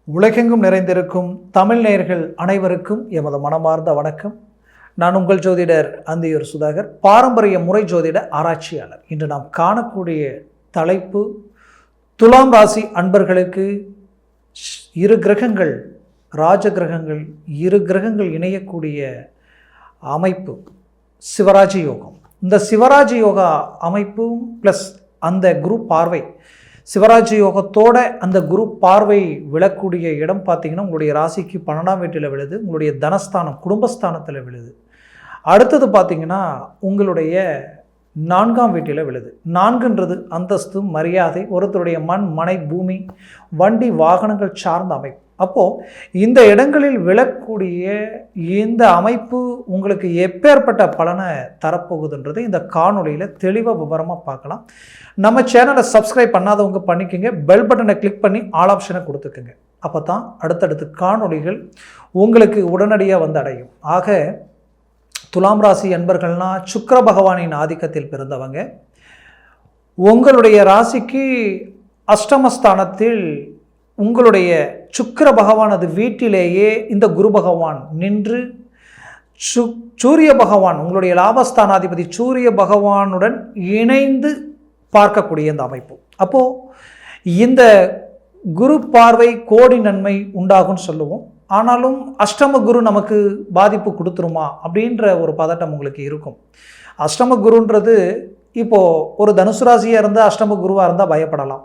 உலகெங்கும் நிறைந்திருக்கும் தமிழ் நேயர்கள் அனைவருக்கும் எமது மனமார்ந்த வணக்கம். நான் உங்கள் ஜோதிடர் அந்தியூர் சுதாகர், பாரம்பரிய முறை ஜோதிட ஆராய்ச்சியாளர். இன்று நாம் காணக்கூடிய தலைப்பு, துலாம் ராசி அன்பர்களுக்கு இரு கிரகங்கள், ராஜ கிரகங்கள், இரு கிரகங்கள் இணையக்கூடிய அமைப்பு சிவராஜ யோகம். இந்த சிவராஜ யோகா அமைப்பும் ப்ளஸ் அந்த குரு பார்வை, சிவராஜ யோகத்தோட அந்த குரு பார்வை விழக்கூடிய இடம் பார்த்திங்கன்னா உங்களுடைய ராசிக்கு 12ஆம் வீட்டில் விழுது, உங்களுடைய தனஸ்தானம் குடும்பஸ்தானத்தில் விழுது. அடுத்தது பார்த்திங்கன்னா உங்களுடைய 4ஆம் வீட்டில் விழுது. 4ன்றது அந்தஸ்து, மரியாதை, ஒருத்தருடைய மண், மனை, பூமி, வண்டி, வாகனங்கள் சார்ந்த அமைப்பு. அப்போது இந்த இடங்களில் விழக்கூடிய இந்த அமைப்பு உங்களுக்கு எப்பேற்பட்ட பலனை தரப்போகுதுன்றது இந்த காணொலியில் தெளிவாக விவரமாக பார்க்கலாம். நம்ம சேனலை சப்ஸ்கிரைப் பண்ணாதவங்க பண்ணிக்கோங்க, பெல் பட்டனை கிளிக் பண்ணி ஆல் ஆப்ஷனை கொடுத்துக்குங்க. அப்போ தான் அடுத்தடுத்து காணொலிகள் உங்களுக்கு உடனடியாக வந்து அடையும். ஆக துலாம் ராசி அன்பர்கள்னால் சுக்கிர பகவானின் ஆதிக்கத்தில் பிறந்தவங்க. உங்களுடைய ராசிக்கு அஷ்டமஸ்தானத்தில் உங்களுடைய சுக்கிர பகவானது வீட்டிலேயே இந்த குரு பகவான் நின்று சூரிய பகவான், உங்களுடைய லாபஸ்தானாதிபதி சூரிய பகவானுடன் இணைந்து பார்க்கக்கூடிய இந்த அமைப்பு. அப்போது இந்த குரு பார்வை கோடி நன்மை உண்டாகும்னு சொல்லுவோம். ஆனாலும் அஷ்டம குரு நமக்கு பாதிப்பு கொடுத்துருமா அப்படின்ற ஒரு பதட்டம் உங்களுக்கு இருக்கும். அஷ்டம குருன்றது இப்போது ஒரு தனுசு ராசியாக இருந்தால் அஷ்டம குருவாக இருந்தால் பயப்படலாம்.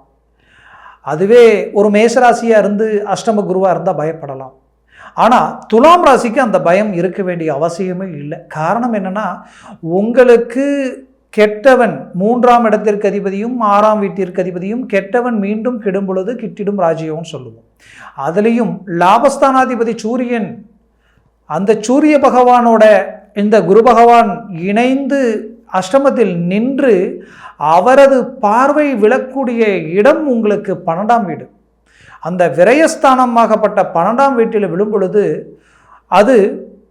அதுவே ஒரு மேசராசியாக இருந்து அஷ்டம குருவாக இருந்தால் பயப்படலாம். ஆனால் துலாம் ராசிக்கு அந்த பயம் இருக்க வேண்டிய அவசியமே இல்லை. காரணம் என்னென்னா, உங்களுக்கு கெட்டவன் 3ஆம் இடத்திற்கு அதிபதியும் 6ஆம் வீட்டிற்கு அதிபதியும் கெட்டவன் மீண்டும் கெடும் பொழுது கிட்டிடும் ராஜயோகம்னு சொல்லுவோம். அதுலேயும் லாபஸ்தானாதிபதி சூரியன், அந்த சூரிய பகவானோட இந்த குரு பகவான் இணைந்து அஷ்டமத்தில் நின்று அவரது பார்வை விழக்கூடிய இடம் உங்களுக்கு 12ஆம் வீடு. அந்த விரயஸ்தானமாகப்பட்ட 12ஆம் வீட்டில் விழும் பொழுது அது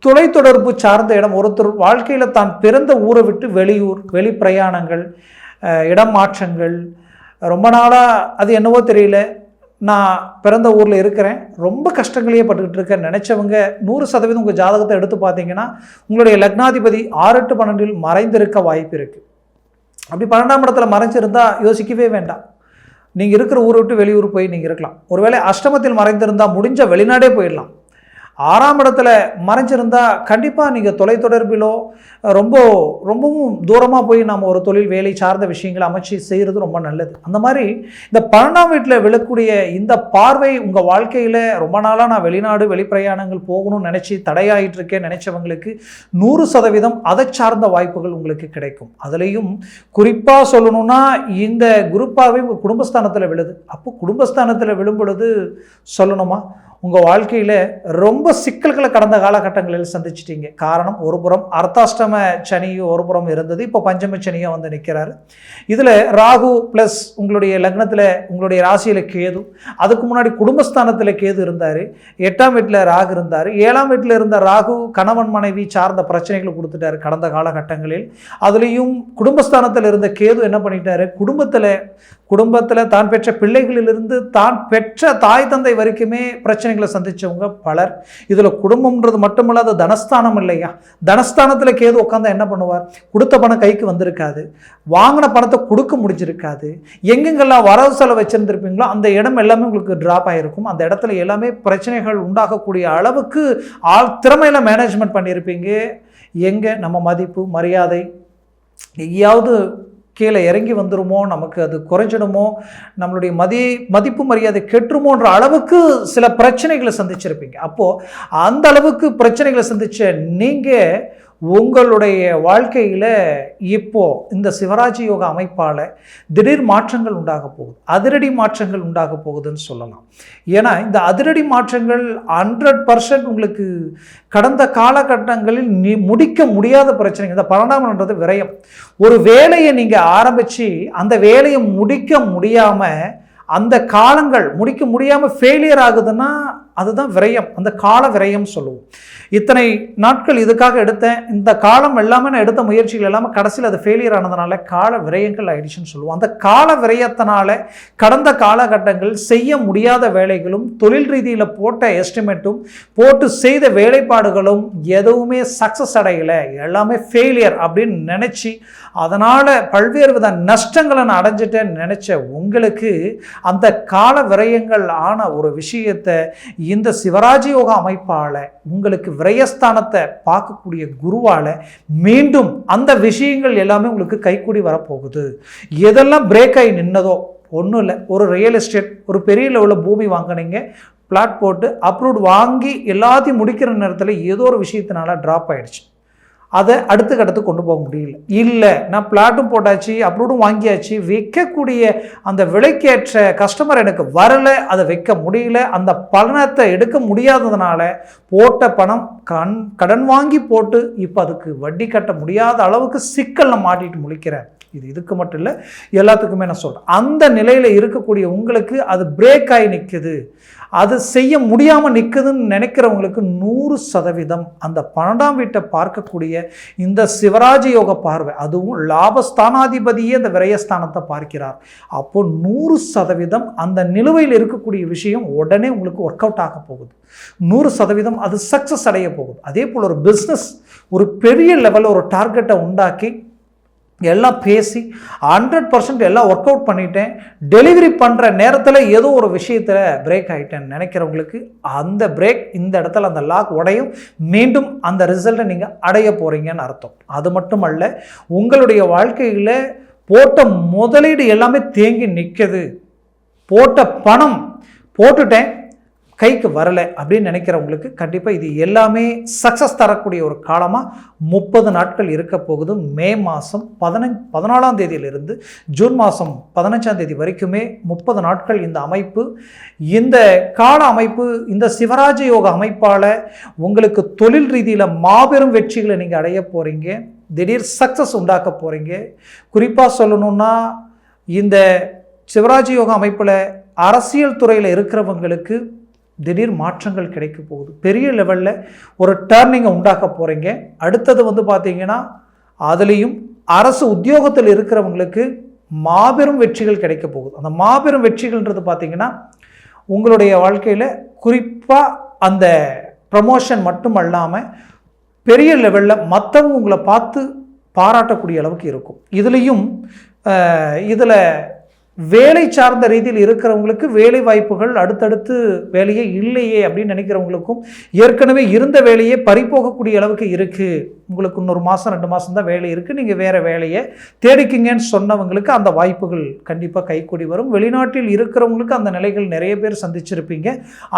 தொலைத்தொடர்பு சார்ந்த இடம். ஒருத்தர் வாழ்க்கையில் தான் பிறந்த ஊரை விட்டு வெளியூர், வெளி பிரயாணங்கள், இடம் மாற்றங்கள், ரொம்ப நாளாக அது என்னவோ தெரியல, நான் பிறந்த ஊரில் இருக்கிறேன், ரொம்ப கஷ்டங்களையே பட்டுக்கிட்டு இருக்கேன் நினச்சவங்க 100% உங்கள் ஜாதகத்தை எடுத்து பார்த்தீங்கன்னா உங்களுடைய லக்னாதிபதி 6, 8, 12 மறைந்திருக்க வாய்ப்பு இருக்குது. அப்படி 12ஆம் இடத்துல மறைஞ்சிருந்தால் யோசிக்கவே வேண்டாம், நீங்கள் இருக்கிற ஊரை விட்டு வெளியூர் போய் நீங்கள் இருக்கலாம். ஒருவேளை அஷ்டமத்தில் மறைந்திருந்தால் முடிஞ்ச வெளிநாடே போயிடலாம். 6ஆம் இடத்துல மறைஞ்சிருந்தால் கண்டிப்பாக நீங்கள் தொலைத்தொடர்பிலோ ரொம்பவும் தூரமாக போய் நம்ம ஒரு தொழில், வேலை சார்ந்த விஷயங்களை அமைச்சு செய்கிறது ரொம்ப நல்லது. அந்த மாதிரி இந்த 12ஆம் வீட்டில் விழக்கூடிய இந்த பார்வை உங்கள் வாழ்க்கையில் ரொம்ப நாளாக நான் வெளிநாடு, வெளிப்பிரயாணங்கள் போகணும்னு நினச்சி தடையாயிட்டு இருக்கேன் நினச்சவங்களுக்கு 100% அதை சார்ந்த வாய்ப்புகள் உங்களுக்கு கிடைக்கும். அதுலேயும் குறிப்பாக சொல்லணும்னா இந்த குரு பார்வை உங்கள் குடும்பஸ்தானத்தில் விழுது. அப்போ குடும்பஸ்தானத்தில் விழும் பொழுது சொல்லணுமா, உங்கள் வாழ்க்கையில் ரொம்ப சிக்கல்களை கடந்த காலகட்டங்களில் சந்திச்சிட்டீங்க. காரணம், ஒரு புறம் அர்த்தாஷ்டம சனியும் ஒரு புறம் இருந்தது, இப்போ பஞ்சம சனியாக வந்து நிற்கிறாரு. இதில் ராகு ப்ளஸ் உங்களுடைய லக்னத்தில் உங்களுடைய ராசியில் கேது, அதுக்கு முன்னாடி குடும்பஸ்தானத்தில் கேது இருந்தார், 8ஆம் வீட்டில் ராகு இருந்தார். 7ஆம் வீட்டில் இருந்த ராகு கணவன் மனைவி சார்ந்த பிரச்சனைகளை கொடுத்துட்டார் கடந்த காலகட்டங்களில். அதுலேயும் குடும்பஸ்தானத்தில் இருந்த கேது என்ன பண்ணிட்டாரு, குடும்பத்தில் தான் பெற்ற பிள்ளைகளிலிருந்து தான் பெற்ற தாய் தந்தை வரைக்குமே பிரச்சனைகளை சந்தித்தவங்க பலர். இதில் குடும்பம்ன்றது மட்டுமல்லாத தனஸ்தானம் இல்லையா, தனஸ்தானத்தில் கேது உட்காந்தா என்ன பண்ணுவார், கொடுத்த பணம் கைக்கு வந்திருக்காது, வாங்கின பணத்தை கொடுக்க முடிஞ்சிருக்காது, எங்கெங்கெல்லாம் வரவு செலவு வச்சுருந்துருப்பீங்களோ அந்த இடம் எல்லாமே உங்களுக்கு ட்ராப் ஆகிருக்கும். அந்த இடத்துல எல்லாமே பிரச்சனைகள் உண்டாகக்கூடிய அளவுக்கு திறமையில் மேனேஜ்மெண்ட் பண்ணியிருப்பீங்க. எங்கே நம்ம மதிப்பு, மரியாதை எங்கேயாவது கீழே இறங்கி வந்துடுமோ, நமக்கு அது குறைஞ்சிடுமோ, நம்மளுடைய மதிப்பு மரியாதை கெட்டுருமோன்ற அளவுக்கு சில பிரச்சனைகளை சந்திச்சிருப்பீங்க. அப்போது அந்த அளவுக்கு பிரச்சனைகளை சந்தித்த நீங்கள் உங்களுடைய வாழ்க்கையில் இப்போது இந்த சிவராஜ யோக அமைப்பால் திடீர் மாற்றங்கள் உண்டாக போகுது, அதிரடி மாற்றங்கள் உண்டாக போகுதுன்னு சொல்லலாம். ஏன்னா இந்த அதிரடி மாற்றங்கள் 100% உங்களுக்கு கடந்த காலகட்டங்களில் முடிக்க முடியாத பிரச்சனைகள். இந்த 12ஆம்ன்றது விரயம். ஒரு வேலையை நீங்கள் ஆரம்பித்து அந்த வேலையை முடிக்க முடியாமல், அந்த காலங்கள் முடிக்க முடியாமல் ஃபெயிலியர் ஆகுதுன்னா அதுதான் விரயம், அந்த கால விரயம் சொல்லுவோம். இத்தனை நாட்கள் இதுக்காக எடுத்தேன், இந்த காலம் எல்லாமே நான் எடுத்த முயற்சிகள் எல்லாமே கடைசியில் அது ஃபெயிலியர் ஆனதுனால கால விரயங்கள் ஆயிடுச்சுன்னு சொல்லுவோம். அந்த கால விரயத்தினால கடந்த காலகட்டங்களில் செய்ய முடியாத வேலைகளும் தொழில் ரீதியில் போட்ட எஸ்டிமேட்டும் போட்டு செய்த வேலைப்பாடுகளும் எதுவுமே சக்ஸஸ் அடையலை, எல்லாமே ஃபெயிலியர் அப்படின்னு நினச்சி அதனால் பல்வேறு வித நஷ்டங்களை நான் அடைஞ்சிட்டேன்னு நினச்ச உங்களுக்கு அந்த கால விரயங்கள் ஆன ஒரு விஷயத்தை இந்த சிவராஜ யோகா அமைப்பால் உங்களுக்கு விரயஸ்தானத்தை பார்க்கக்கூடிய குருவால் மீண்டும் அந்த விஷயங்கள் எல்லாமே உங்களுக்கு கைக்கூடி வரப்போகுது. எதெல்லாம் பிரேக் ஆகி நின்னதோ ஒன்றும் இல்லை, ஒரு ரியல் எஸ்டேட் ஒரு பெரிய லெவலில் பூமி வாங்கினீங்க, பிளாட் போட்டு அப்ரூவ்ட் வாங்கி எல்லாத்தையும் முடிக்கிற நேரத்தில் ஏதோ ஒரு விஷயத்தினால ட்ராப் ஆகிடுச்சு, அதை அடுத்து கொண்டு போக முடியல. இல்லை நான் பிளாட்டும் போட்டாச்சு அப்ரூவ்டும் வாங்கியாச்சு, வைக்கக்கூடிய அந்த விலைக்கேற்ற கஸ்டமர் எனக்கு வரலை, அதை வைக்க முடியல, அந்த பணத்தை எடுக்க முடியாததுனால போட்ட பணம் கடன் வாங்கி போட்டு இப்போ அதுக்கு வட்டி கட்ட முடியாத அளவுக்கு சிக்கலில் மாட்டிட்டு முழிக்கிறேன். இதுக்கு மட்டும் இல்லை, எல்லாத்துக்குமே நான் சொல்கிறேன். அந்த நிலையில் இருக்கக்கூடிய உங்களுக்கு அது பிரேக் ஆகி நிற்குது, அது செய்ய முடியாமல் நிற்குதுன்னு நினைக்கிறவங்களுக்கு 100% அந்த 12ஆம் வீட்டை பார்க்கக்கூடிய இந்த சிவராஜ யோக பார்வை, அதுவும் லாபஸ்தானாதிபதியே அந்த விரயஸ்தானத்தை பார்க்கிறார். அப்போ 100% அந்த நிலுவையில் இருக்கக்கூடிய விஷயம் உடனே உங்களுக்கு ஒர்க் அவுட் ஆக போகுது. 100% அது சக்ஸஸ் அடைய போகுது. அதே போல் ஒரு பிஸ்னஸ் ஒரு பெரிய லெவலில் ஒரு டார்கெட்டை உண்டாக்கி எல்லாம் பேசி 100% எல்லாம் ஒர்க் அவுட் பண்ணிட்டேன், டெலிவரி பண்ணுற நேரத்தில் ஏதோ ஒரு விஷயத்தில் பிரேக் ஆகிட்டேன்னு நினைக்கிறவங்களுக்கு அந்த பிரேக் இந்த இடத்துல அந்த லாக் உடையும், மீண்டும் அந்த ரிசல்ட்டை நீங்கள் அடைய போகிறீங்கன்னு அர்த்தம். அது மட்டும் அல்ல, உங்களுடைய வாழ்க்கையில் போட்ட முதலீடு எல்லாமே தேங்கி நிற்குது, போட்ட பணம் போட்டுட்டேன் கைக்கு வரலை அப்படின்னு நினைக்கிறவங்களுக்கு கண்டிப்பாக இது எல்லாமே சக்ஸஸ் தரக்கூடிய ஒரு காலமாக 30 நாட்கள் இருக்க போகுது. மே மாதம் 14ஆம் தேதியிலிருந்து ஜூன் மாதம் 15ஆம் தேதி வரைக்குமே 30 நாட்கள் இந்த அமைப்பு, இந்த கால அமைப்பு, இந்த சிவராஜ யோக அமைப்பால் உங்களுக்கு தொழில் ரீதியில் மாபெரும் வெற்றிகளை நீங்கள் அடைய போகிறீங்க, திடீர் சக்ஸஸ் உண்டாக்க போகிறீங்க. குறிப்பாக சொல்லணுன்னா இந்த சிவராஜ யோக அமைப்பில் அரசியல் துறையில் இருக்கிறவங்களுக்கு திடீர் மாற்றங்கள் கிடைக்க போகுது, பெரிய லெவலில் ஒரு டர்னிங்கை உண்டாக்க போகிறீங்க. அடுத்தது பார்த்தீங்கன்னா அதுலேயும் அரசு உத்தியோகத்தில் இருக்கிறவங்களுக்கு மாபெரும் வெற்றிகள் கிடைக்க போகுது. அந்த மாபெரும் வெற்றிகள்ன்றது பார்த்தீங்கன்னா உங்களுடைய வாழ்க்கையில் குறிப்பாக அந்த ப்ரமோஷன் மட்டும் அல்லாமல் பெரிய லெவலில் மற்றவங்க உங்களை பார்த்து பாராட்டக்கூடிய அளவுக்கு இருக்கும். இதில் வேலை சார்ந்த ரீதியில் இருக்கிறவங்களுக்கு வேலை வாய்ப்புகள் அடுத்தடுத்து வேலையே இல்லையே அப்படின்னு நினைக்கிறவங்களுக்கும் ஏற்கனவே இருந்த வேலையே பறிபோகக்கூடிய அளவுக்கு இருக்குது, உங்களுக்கு இன்னொரு மாதம் 2 மாதம் தான் வேலை இருக்குது, நீங்கள் வேறு வேலையை தேடிக்கிங்கன்னு சொன்னவங்களுக்கு அந்த வாய்ப்புகள் கண்டிப்பாக கைக்கூடி வரும். வெளிநாட்டில் இருக்கிறவங்களுக்கு அந்த நிலைகள் நிறைய பேர் சந்திச்சிருப்பீங்க,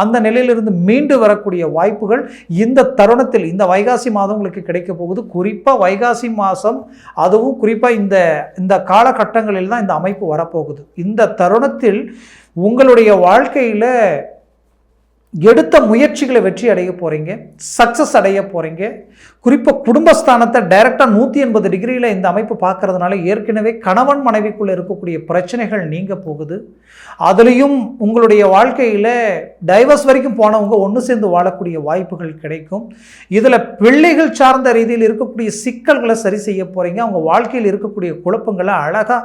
அந்த நிலையிலிருந்து மீண்டு வரக்கூடிய வாய்ப்புகள் இந்த தருணத்தில் இந்த வைகாசி மாதம் உங்களுக்கு கிடைக்க போகுது. குறிப்பாக வைகாசி மாதம், அதுவும் குறிப்பாக இந்த காலகட்டங்களில் தான் இந்த அமைப்பு வரப்போகுது. இந்த தருணத்தில் உங்களுடைய வாழ்க்கையில் எடுத்த முயற்சிகளை வெற்றி அடைய போகிறீங்க, சக்ஸஸ் அடைய போகிறீங்க. குறிப்பாக குடும்பஸ்தானத்தை டைரெக்டாக 180 டிகிரியில் இந்த அமைப்பு பார்க்கறதுனால ஏற்கனவே கணவன் மனைவிக்குள்ளே இருக்கக்கூடிய பிரச்சனைகள் நீங்க போகுது. அதுலேயும் உங்களுடைய வாழ்க்கையில் டைவர்ஸ் வரைக்கும் போனவங்க ஒன்று சேர்ந்து வாழக்கூடிய வாய்ப்புகள் கிடைக்கும். இதில் பிள்ளைகள் சார்ந்த ரீதியில் இருக்கக்கூடிய சிக்கல்களை சரி செய்ய போகிறீங்க, அவங்க வாழ்க்கையில் இருக்கக்கூடிய குழப்பங்களை அழகாக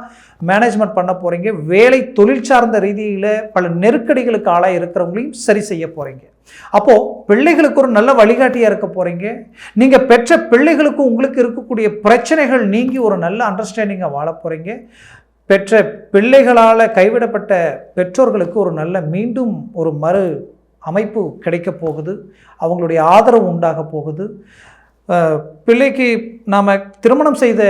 மேனேஜ்மெண்ட் பண்ண போகிறீங்க. வேலை தொழில் சார்ந்த ரீதியில் பல நெருக்கடிகளுக்கு ஆளாக இருக்கிறவங்களையும் சரி செய்ய போகிறீங்க. அப்போது பிள்ளைகளுக்கு ஒரு நல்ல வழிகாட்டியாக இருக்க போகிறீங்க. நீங்கள் பெற்ற பிள்ளைகளுக்கும் உங்களுக்கு இருக்கக்கூடிய பிரச்சனைகள் நீங்கி ஒரு நல்ல அண்டர்ஸ்டாண்டிங்கை வாழ போகிறீங்க. பெற்ற பிள்ளைகளால் கைவிடப்பட்ட பெற்றோர்களுக்கு ஒரு நல்ல மீண்டும் ஒரு மறு அமைப்பு கிடைக்க போகுது, அவங்களுடைய ஆதரவு உண்டாக போகுது. பிள்ளைக்கு நாம் திருமணம் செய்த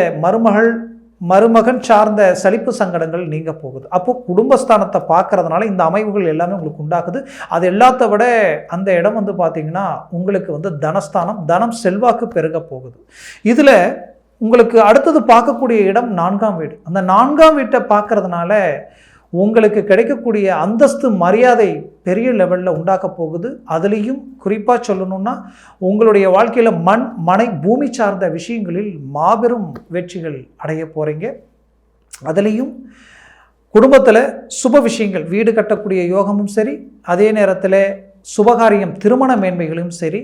மருமகன் சார்ந்த சலிப்பு சங்கடங்கள் நீங்க போகுது. அப்போ குடும்பஸ்தானத்தை பார்க்கறதுனால இந்த அமைவுகள் எல்லாமே உங்களுக்கு உண்டாகுது. அது எல்லாத்த விட அந்த இடம் பார்த்தீங்கன்னா உங்களுக்கு தனஸ்தானம், தனம் செல்வாக்கு பெருக போகுது. இதில் உங்களுக்கு அடுத்தது பார்க்கக்கூடிய இடம் 4ஆம் வீடு. அந்த 4ஆம் வீட்டை பார்க்கறதுனால உங்களுக்கு கிடைக்கக்கூடிய அந்தஸ்து மரியாதை பெரிய லெவலில் உண்டாக்க போகுது. அதுலேயும் குறிப்பாக சொல்லணும்னா உங்களுடைய வாழ்க்கையில் மண் மனை பூமி சார்ந்த விஷயங்களில் மாபெரும் வெற்றிகள் அடைய போகிறீங்க. அதுலேயும் குடும்பத்தில் சுப விஷயங்கள், வீடு கட்டக்கூடிய யோகமும் சரி, அதே நேரத்தில் சுபகாரியம் திருமண மேன்மைகளையும் சரி,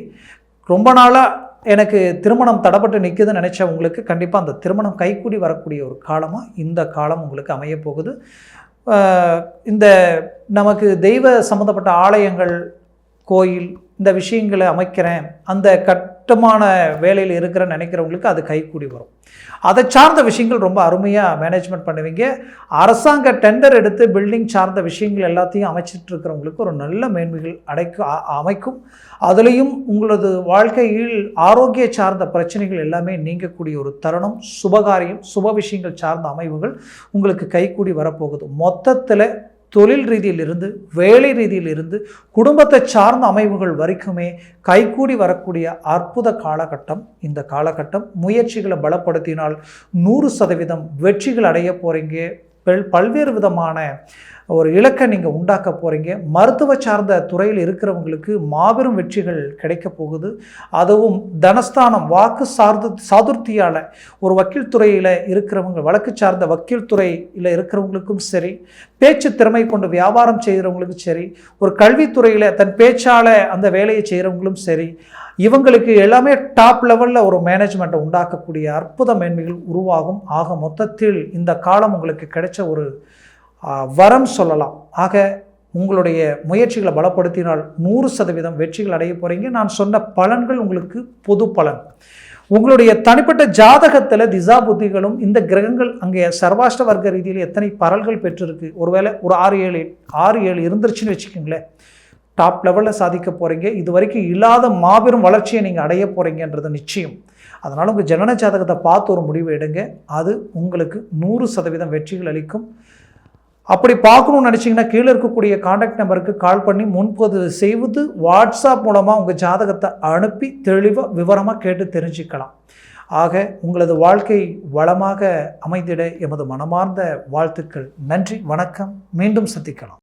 ரொம்ப நாளாக எனக்கு திருமணம் தடைப்பட்டு நிற்குதுன்னு நினச்ச உங்களுக்கு கண்டிப்பாக அந்த திருமணம் கைக்கூடி வரக்கூடிய ஒரு காலமாக இந்த காலம் உங்களுக்கு அமையப்போகுது. இந்த நமக்கு தெய்வ சம்மந்தப்பட்ட ஆலயங்கள், கோயில், இந்த விஷயங்களை அமைக்கிறேன், அந்த கட்டுமான வேலையில் இருக்கிறேன்னு நினைக்கிறவங்களுக்கு அது கைக்கூடி வரும். அதை சார்ந்த விஷயங்கள் ரொம்ப அருமையாக மேனேஜ்மெண்ட் பண்ணுவீங்க. அரசாங்க டெண்டர் எடுத்து பில்டிங் சார்ந்த விஷயங்கள் எல்லாத்தையும் அமைச்சிட்டு இருக்கிறவங்களுக்கு ஒரு நல்ல மேன்மைகள் அமைக்கும். அதுலேயும் உங்களது வாழ்க்கையில் ஆரோக்கிய சார்ந்த பிரச்சனைகள் எல்லாமே நீங்கக்கூடிய ஒரு தருணம், சுபகாரியம், சுப விஷயங்கள் சார்ந்த அமைவுகள் உங்களுக்கு கைக்கூடி வரப்போகுது. மொத்தத்தில் தொழில் ரீதியிலிருந்து, வேலை ரீதியிலிருந்து, குடும்பத்தை சார்ந்த அமைவுகள் வரைக்குமே கைக்கூடி வரக்கூடிய அற்புத காலகட்டம் இந்த காலகட்டம். முயற்சிகளை பலப்படுத்தினால் 100% வெற்றிகள் அடைய போகிறீங்க. பல்வேறு விதமான ஒரு இலக்கை நீங்கள் உண்டாக்க போகிறீங்க. மருத்துவ சார்ந்த துறையில் இருக்கிறவங்களுக்கு மாபெரும் வெற்றிகள் கிடைக்க போகுது. அதுவும் தனஸ்தானம், வாக்கு சாதுர்த்தியால் ஒரு வக்கீல் துறையில் இருக்கிறவங்க, வழக்கு சார்ந்த வக்கீல் துறையில் இருக்கிறவங்களுக்கும் சரி, பேச்சு திறமை கொண்டு வியாபாரம் செய்கிறவங்களுக்கும் சரி, ஒரு கல்வித்துறையில் தன் பேச்சால் அந்த வேலையை செய்கிறவங்களும் சரி, இவங்களுக்கு எல்லாமே டாப் லெவலில் ஒரு மேனேஜ்மெண்ட்டை உண்டாக்கக்கூடிய அற்புத மேன்மைகள் உருவாகும். ஆக மொத்தத்தில் இந்த காலம் உங்களுக்கு கிடைச்ச ஒரு வரம் சொல்லலாம். ஆக உங்களுடைய முயற்சிகளை பலப்படுத்தினால் 100% வெற்றிகள் அடைய போகிறீங்க. நான் சொன்ன பலன்கள் உங்களுக்கு பொது பலன். உங்களுடைய தனிப்பட்ட ஜாதகத்தில் திசா புத்திகளும் இந்த கிரகங்கள் அங்கே சர்வாஷ்ட வர்க்க ரீதியில் எத்தனை பரல்கள் பெற்றிருக்கு, ஒருவேளை ஒரு 6-7 இருந்துருச்சுன்னு வச்சுக்கோங்களேன், டாப் லெவலில் சாதிக்க போகிறீங்க. இது வரைக்கும் இல்லாத மாபெரும் வளர்ச்சியை நீங்கள் அடைய போகிறீங்கன்றது நிச்சயம். அதனால் உங்கள் ஜனன ஜாதகத்தை பார்த்து ஒரு முடிவு எடுங்க. அது உங்களுக்கு 100% வெற்றிகள் அளிக்கும். அப்படி பார்க்கணும்னு நினச்சிங்கன்னா கீழே இருக்கக்கூடிய கான்டாக்ட் நம்பருக்கு கால் பண்ணி முன்பதிவு செய்வது, வாட்ஸ்அப் மூலமாக உங்கள் ஜாதகத்தை அனுப்பி தெளிவாக விவரமாக கேட்டு தெரிஞ்சுக்கலாம். ஆக உங்களது வாழ்க்கை வளமாக அமைந்திட எமது மனமார்ந்த வாழ்த்துக்கள். நன்றி, வணக்கம். மீண்டும் சந்திக்கலாம்.